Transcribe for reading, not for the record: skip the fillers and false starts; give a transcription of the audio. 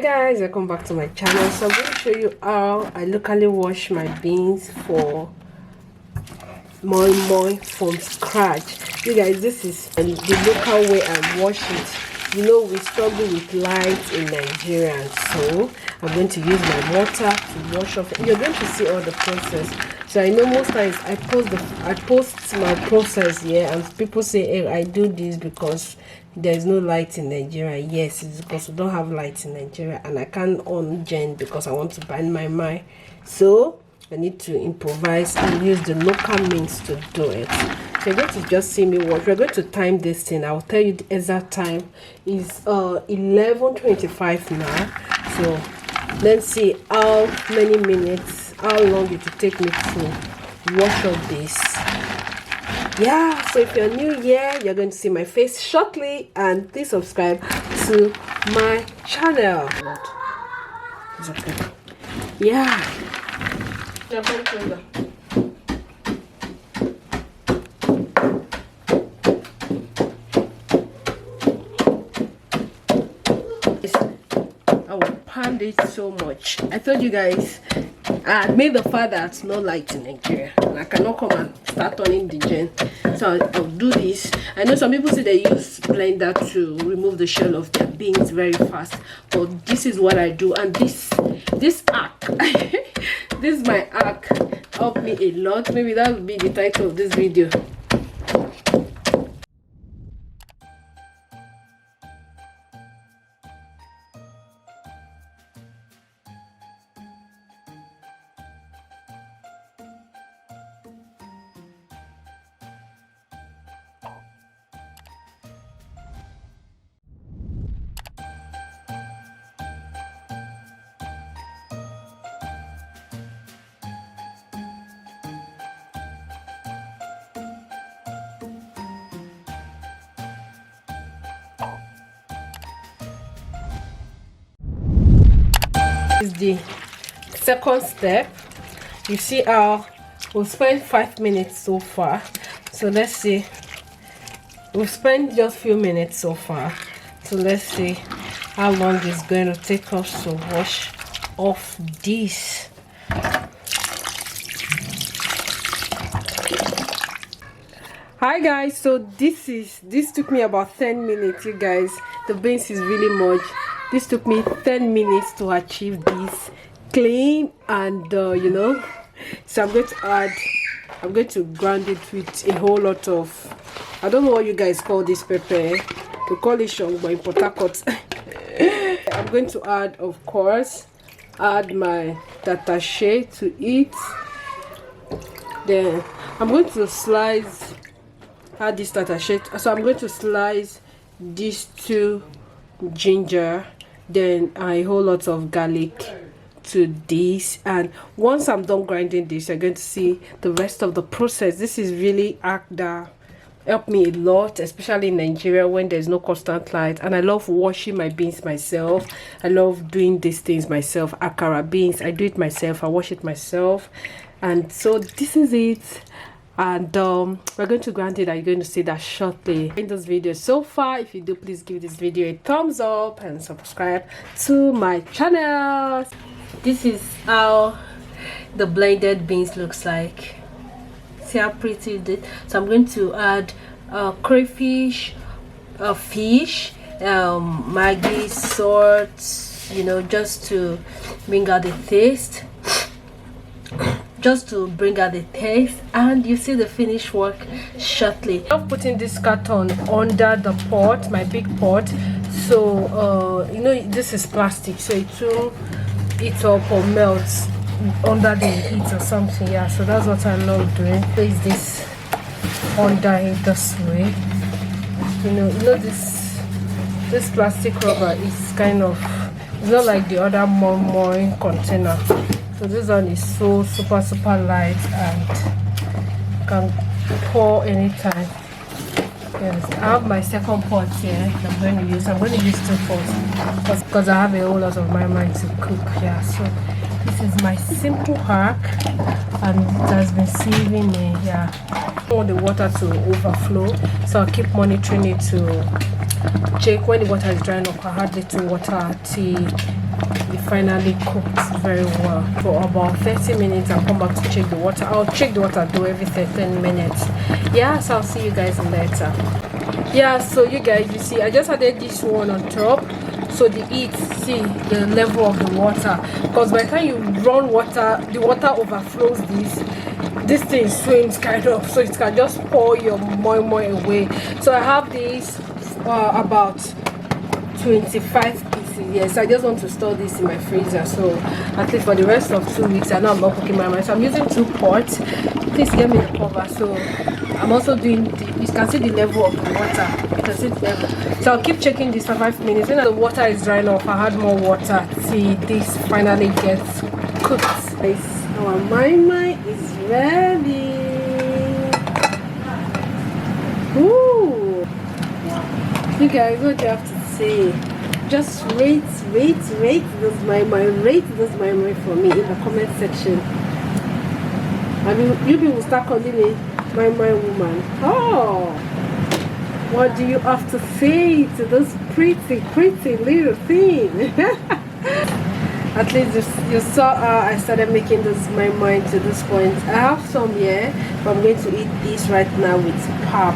guys, welcome back to my channel. So I'm going to show you how I locally wash my beans for Moimoi from scratch. You guys, this is the local way I wash it. You know, we struggle with light in Nigeria, so I'm going to use my mortar to wash off. You're going to see all the process. So I know most times I post my process here, and people say, hey, I do this because there's no light in Nigeria. Yes, it's because we don't have light in Nigeria, and I can't on gen because I want to bind my mind. So I need to improvise and use the local means to do it. So you're going to just see me watch. We're going to time this thing. I'll tell you the exact time. It's 11:25 now. So let's see how many minutes, how long it will take me to wash up this. Yeah, so if you're new here, you're going to see my face shortly, and please subscribe to my channel. It's okay. Yeah. I will pound it so much. I told you guys I made the fact that no light in Nigeria, and I cannot come and start turning the gen. So I'll do this. I know some people say they use blender to remove the shell of their beans very fast, but this is what I do. And this arc this is my arc, helped me a lot. Maybe that will be the title of this video. Is the second step. You see how we'll spend 5 minutes so far. So let's see, we've spent just a few minutes so far. So let's see how long it's going to take us to wash off this. Hi guys, so this took me about 10 minutes. You guys, the beans is really much. This took me 10 minutes to achieve this clean, and you know, so I'm going to grind it with a whole lot of, I don't know what you guys call this pepper. We call it shong, but in Port Harcourt. I'm going to add, of course, my tatashe to it. Then I'm going to add this tatashe. So I'm going to slice these two ginger, then a whole lot of garlic to this. And once I'm done grinding this, you're going to see the rest of the process. This is really that helped me a lot, especially in Nigeria when there's no constant light. And I love washing my beans myself. I love doing these things myself. Akara beans, I do it myself, I wash it myself. And so this is it. And we're going to grind it. I'm going to see that shortly in this video. So far, if you do, please give this video a thumbs up and subscribe to my channel. This is how the blended beans looks like. See how pretty it is. So I'm going to add crayfish, fish, Maggi, salt, you know, just to bring out the taste. And you see the finished work shortly. I'm putting this carton under the pot, my big pot. So you know, this is plastic, so it will eat up or melt under the heat or something. Yeah, so that's what I love doing. Place this under it this way. You know this plastic rubber is kind of, it's not like the other Moimoi container. So this one is so super light and can pour anytime. Yes, I have my second pot here. I'm going to use 2 pots because I have a whole lot of my mind to cook. Yeah, so this is my simple hack, and it has been saving me. Yeah, I don't want the water to overflow, so I'll keep monitoring it to check when the water is drying up. I add little water till it finally cooked very well. For about 30 minutes, I'll come back to check the water. I'll check the water do every 10 minutes. Yeah, so I'll see you guys later. Yeah, so you guys, you see I just added this one on top, so the heat, see the level of the water, because by the time you run water, the water overflows this thing swims kind of, so it can just pour your moimoi away. So I have this about 25 pieces. Yes, I just want to store this in my freezer, so at least for the rest of 2 weeks. I know I'm not cooking my mind, so I'm using 2 pots. Please get me the cover. So I'm also doing you can see the level of the water. You can see the level. So I'll keep checking this for 5 minutes. When the water is drying off, I add more water till this finally gets cooked. Guys, our moimoi is ready. Ooh, you guys, what do you have to say? Just rate this moimoi, rate this moimoi for me in the comment section. I mean, you people start calling me my woman. Oh, what do you have to say to this pretty little thing? At least you saw I started making this moimoi to this point. I have some here, but I'm going to eat this right now with pap.